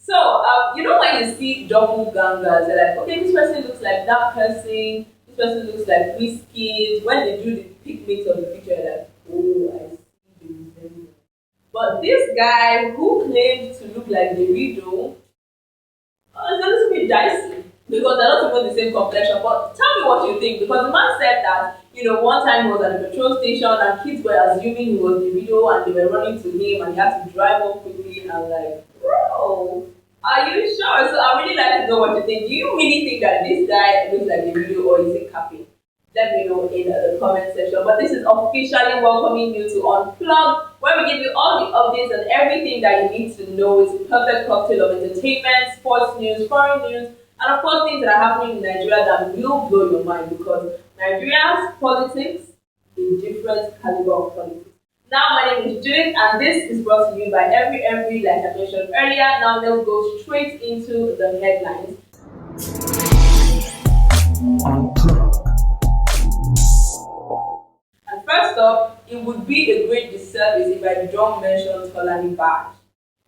You know when you see double gangers, they're like, okay, this person looks like that person, this person looks like Whiskey. When they do the picnics of the picture, you're like, oh, I see the resemblance. But this guy who claimed to look like the widow, it's a little bit dicey because they're not even the same complexion. But tell me what you think because the man said that one time he was at the petrol station and kids were assuming he was the widow and they were running to him and he had to drive up quickly and I'm like, bro, are you sure? So I really like to know what you think. Do you really think that this guy looks like the widow or is it capping? Let me know in the comment section. But this is officially welcoming you to Unplug, where we give you all the updates and everything that you need to know. It's a perfect cocktail of entertainment, sports news, foreign news, and of course things that are happening in Nigeria that will blow your mind because Nigeria's politics is a different caliber of politics. Now my name is Judith and this is brought to you by every like I mentioned earlier. Now let's go straight into the headlines. Unplug. And first up, it would be a great disservice if I don't mention Tolanibaj.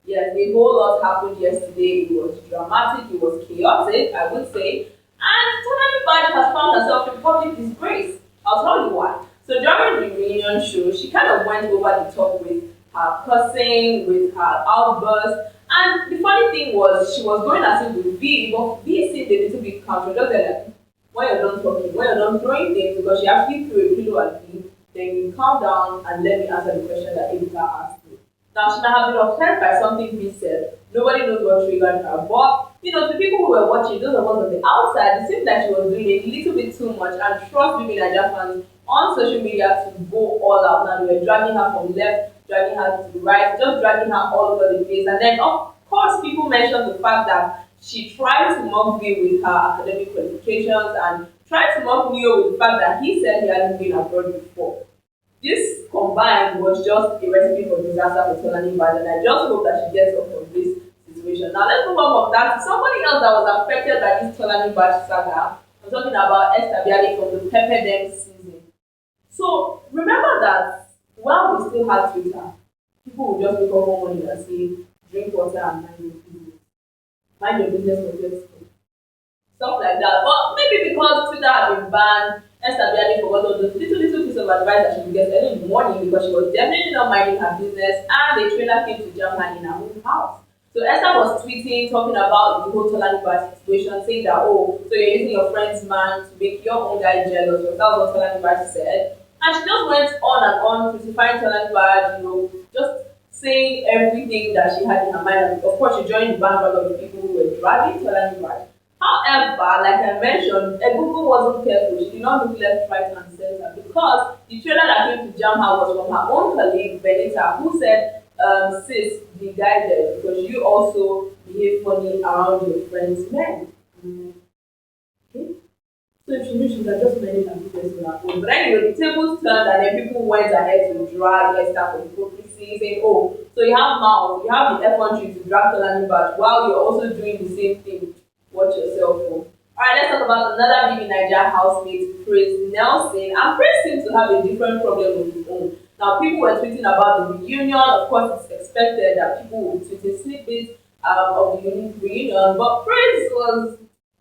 Yes, a whole lot happened yesterday. It was dramatic, it was chaotic, I would say. And Tolanibaj has found herself in public disgrace. I'll tell you why. So during the reunion show, she kind of went over the top with her cussing, with her outbursts. And the funny thing was, she was going at it with V, but V seemed a little bit counter. Just like, when you're done talking, when you're done throwing things, because she actually threw a pillow at V, then you calm down and let me answer the question that Evita asked me. Now, she might have been upset by something we said. Nobody knows what triggered her. But, the people who were watching, those of us on the outside, it seemed like she was doing a little bit too much. And trust me, Nigerian fans, on social media to go all out. Now, they were dragging her from left, dragging her to the right, just dragging her all over the place. And then, of course, people mentioned the fact that she tried to mock me with her academic qualifications and tried to mock Neo with the fact that he said he hadn't been abroad before. This combined was just a recipe for disaster for Tolanibaj, and I just hope that she gets up from this situation. Now let's move on from that to somebody else that was affected by this Tolanibaj saga. I'm talking about Esther from the Pepper Dem season. So remember that while we still had Twitter, people would just wake up one morning and say, drink water and mind your business. Mind your business for just stuff like that. But maybe because Twitter had been banned, Esther forgot all those little piece of advice that she would get early in the morning because she was definitely not minding her business and the trailer came to jam her in her own house. So Esther was tweeting, talking about the whole Tolanibaj situation, saying that, oh, so you're using your friend's man to make your own guy jealous. Because that was what Tolanibaj said. And she just went on and on crucifying Tolanibaj, just saying everything that she had in her mind. And of course, she joined the bandwagon of the people who were dragging Tolanibaj. However, like I mentioned, Google wasn't careful. She did not look left, right, and center because the trailer that came to jam her was from her own colleague, Venita, who said, sis, be guided because you also behave funny around your friends' men. Okay? So if she knew she would have just managed her business on her own. But anyway, the tables turned and then people went ahead to drag Esther for hypocrisy, saying, oh, so you have mouth, you have the effrontery to drag Tolanibaj while you're also doing the same thing. Watch yourself for. Alright, let's talk about another BB Nigeria housemate, Praise Nelson. And Praise seems to have a different problem of his own. Now, people were tweeting about the reunion. Of course, it's expected that people would be tweeting snippets of the reunion. But Praise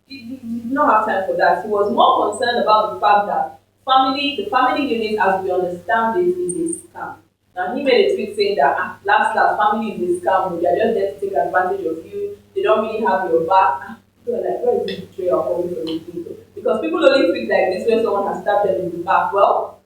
he did not have time for that. He was more concerned about the fact that the family unit, as we understand it, is a scam. Now, he made a tweet saying that, last, family is a scam. They are just there to take advantage of you. They don't really have your back. Like, where is this betrayal coming from the people? Because people only tweet like this when someone has stabbed them in the back. Well,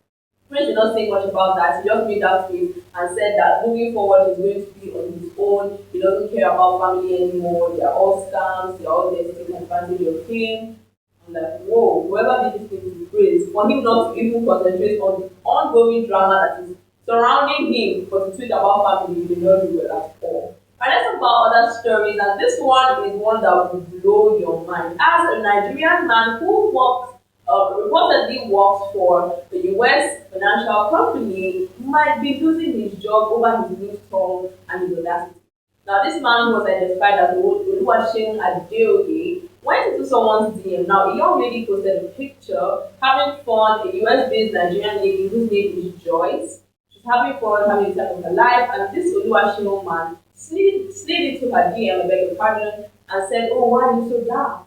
Prince did not say much about that. He just made that tweet and said that moving forward he's going to be on his own. He doesn't care about family anymore. They're all scams. They're all there to take advantage of him. I'm like, whoa, whoever did this thing to Prince, for him not to even concentrate on the ongoing drama that is surrounding him, but to tweet about family, he did not do well at all. And let's talk about other stories, and this one is one that will blow your mind. As a Nigerian man who reportedly works for the US financial company, might be losing his job over his new tongue and his audacity. Now, this man who was identified as Oluwaseun Adeoye went into someone's DM. Now, a young lady posted a picture having fun, a US-based Nigerian lady whose name is Joyce. She's having fun, having the time of her life, and this Oluwaseun man slid into her DM, I beg your pardon, and said, "Oh, why are you so dark?"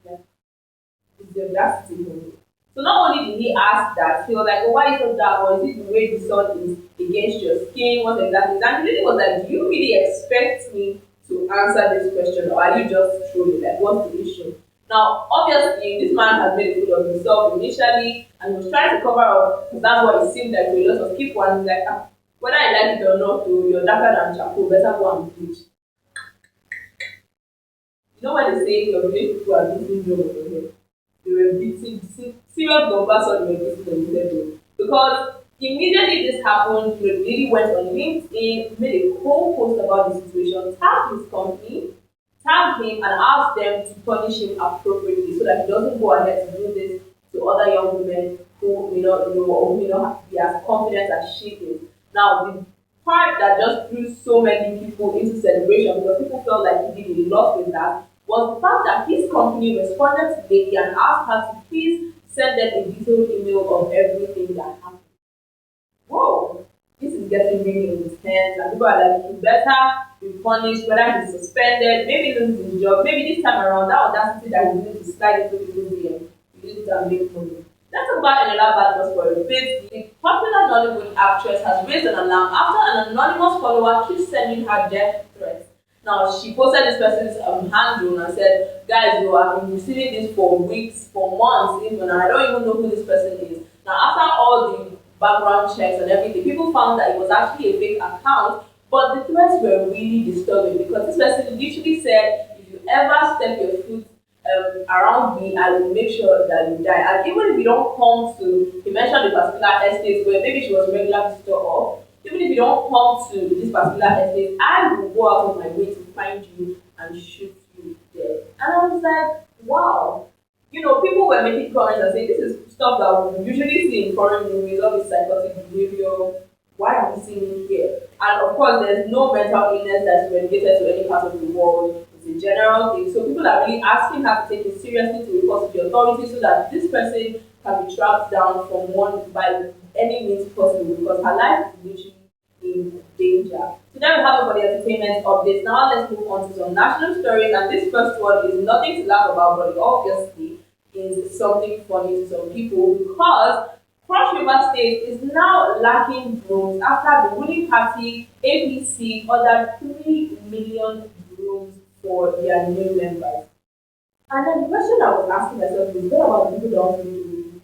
Like, it's the audacity for me. So not only did he ask that, he was like, "Oh, why are you so dark? Or is it the way the sun is against your skin? What exactly?" And the lady was like, "Do you really expect me to answer this question, or are you just trolling? Like, what's the issue?" Now, obviously, this man has made a fool of himself initially, and he was trying to cover up because that's what it seemed like to a lot of people. And he's like, "Ah, whether I like it or not, oh, you're darker than charcoal, better go and bleach." You know when they say your village people are beating drum on your head? They were beating serious numbers on your beating on your head. Because immediately this happened, the lady went on LinkedIn, made a whole post about the situation, tagged his company, tagged him, and asked them to punish him appropriately so that he doesn't go ahead to do this to other young women who may not know or who may not be as confident as she is. Now, the part that just threw so many people into celebration because people felt like he did a lot with that was the fact that his company responded to the lady and asked her to please send them a detailed email of everything that happened. Whoa, this is getting really intense, and people are like, "You better be punished, whether he's suspended, maybe lose his job, maybe this time around that audacity that he's going to slide into people's DM, he use it and make money." Let's talk about another bad news for a bit. The popular Nollywood actress has raised an alarm after an anonymous follower keeps sending her death threats. Now, she posted this person's handle and said, "Guys, you have been receiving this for weeks, for months even, and I don't even know who this person is." Now, after all the background checks and everything, people found that it was actually a fake account, but the threats were really disturbing because this person literally said, "If you ever step your foot around me, I will make sure that you die." And even if you don't come to, he mentioned a particular estate where maybe she was a regular visitor of, even if you don't come to this particular estate, I will go out of my way to find you and shoot you dead. And I was like, wow. You know, people were making comments and saying, "This is stuff that we usually see in foreign movies, all this psychotic behavior. Why are we seeing it here?" And of course, there's no mental illness that's related to any part of the world. It's a general thing. So people are really asking her to take it seriously, to report to the authorities so that this person can be tracked down from one by any means possible because her life is literally in danger. So then we have it for the entertainment updates. Now let's move on to some national stories. And this first one is nothing to laugh about, but it obviously is something funny to some people because Cross River State is now lacking brooms after the ruling party APC ordered 3 million brooms for their new members. And then the question I was asking myself is, what about the people that want to do?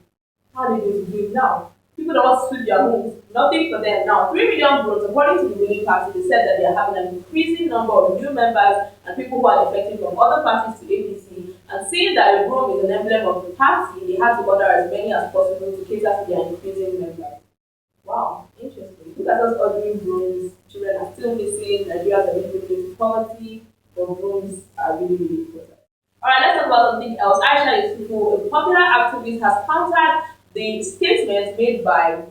How are they going to do it now? People that want to sweep their homes, nothing for them now. 3 million brooms, according to the ruling party, they said that they are having an increasing number of new members and people who are defecting from other parties to APC. And seeing that a broom is an emblem of the party, they had to order as many as possible to cater to their increasing members. Wow, interesting. Look at us ordering brooms. Children are still missing. Nigerians are living into poverty, but brooms are really, really important. Alright, let's talk about something else. Aisha Yusufu, a popular activist, has countered the statement made by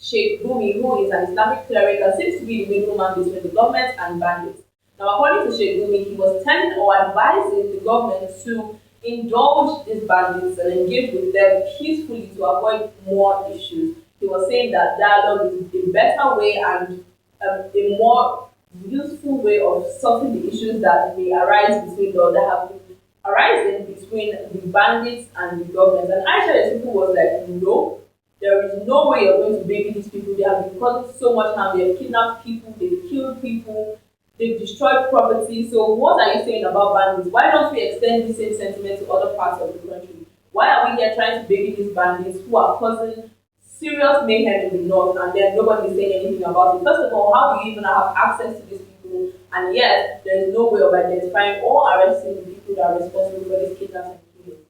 Sheikh Gumi, who is an Islamic cleric and seems to be the middleman between the government and bandits. Now, according to Sheikh Gumi, he was telling or advising the government to indulge these bandits and engage with them peacefully to avoid more issues. He was saying that dialogue is a better way and a more useful way of solving the issues that may arise between or that have been arising between the bandits and the government. And Aisha Yusufu was like, "No, there is no way you're going to baby these people. They have been causing so much harm. They have kidnapped people, they've killed people, they've destroyed property. So what are you saying about bandits? Why don't we extend the same sentiment to other parts of the country? Why are we here trying to baby these bandits who are causing serious mayhem in the north and then nobody is saying anything about it? First of all, how do you even have access to these people? And yet, there is no way of identifying or arresting the people that are responsible for these kidnappings and killings."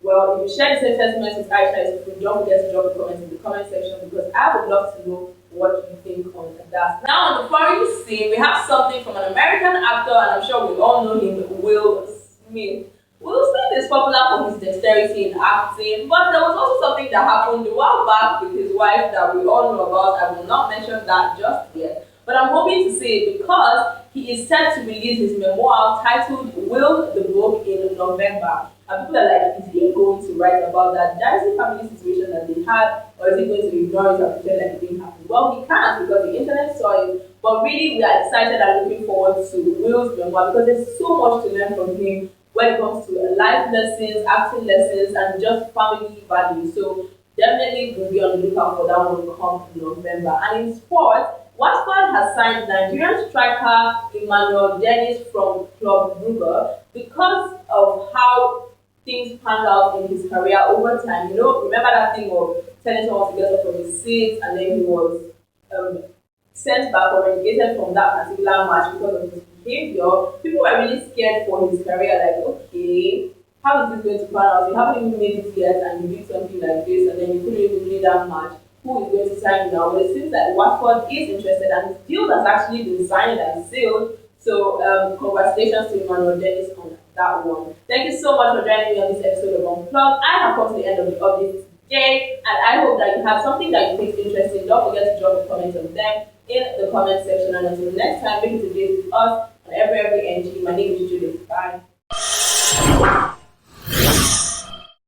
Well, if you share the same sentiments with Aisha, don't forget to drop a comment in the comment section because I would love to know what you think on that. Now, on the foreign scene, we have something from an American actor, and I'm sure we all know him, Will Smith. Will Smith is popular for his dexterity in acting, but there was also something that happened a while back with his wife that we all know about. I will not mention that just yet, but I'm hoping to say it because he is set to release his memoir titled Will the Book in November. And people are like, is he going to write about that dicey family situation that they had, or is he going to ignore it and pretend like it didn't happen? Well, he can't because the internet saw it But really, we are excited and looking forward to Will's memoir because there's so much to learn from him when it comes to life lessons, acting lessons, and just family values. So definitely we'll be on the lookout for that one come November. And in sports, Watford has signed Nigerian striker Emmanuel Dennis from Club Brugge because of how things panned out in his career over time. You know, remember that thing of telling someone to get up from his seat and then he was um, sent back or relegated from that particular match because of his behavior. People were really scared for his career, like, okay, how is this going to pan out? You haven't even made it yet and you did something like this and then you couldn't even play that match. Who is going to sign you now? But it seems that Watford is interested and the deal has actually been signed and sealed. So congratulations to Emmanuel Dennis on that one. Thank you so much for joining me on this episode of Unplug. I have come to the end of the update today and I hope that you have something that you think is interesting. Don't forget to drop a comment on them in the comment section, and until next time, make it a day with us on every NG. My name is Judith. Bye.